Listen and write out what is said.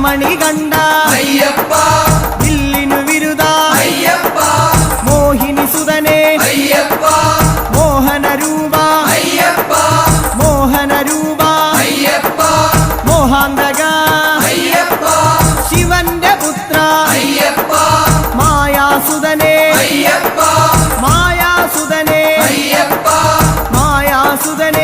മണികണ്ഠ അയ്യപ്പ വില്ലിനു വിരുദ അയ്യപ്പ മോഹിനി സുതനേ അയ്യപ്പ മോഹനരൂപ അയ്യപ്പ മോഹനരൂപ അയ്യപ്പ മോഹാന്തക അയ്യപ്പ ശിവന്റെ പുത്ര അയ്യപ്പ മായാസുതനേ അയ്യപ്പ മായാസുതനേ അയ്യപ്പ മായാസുതനേ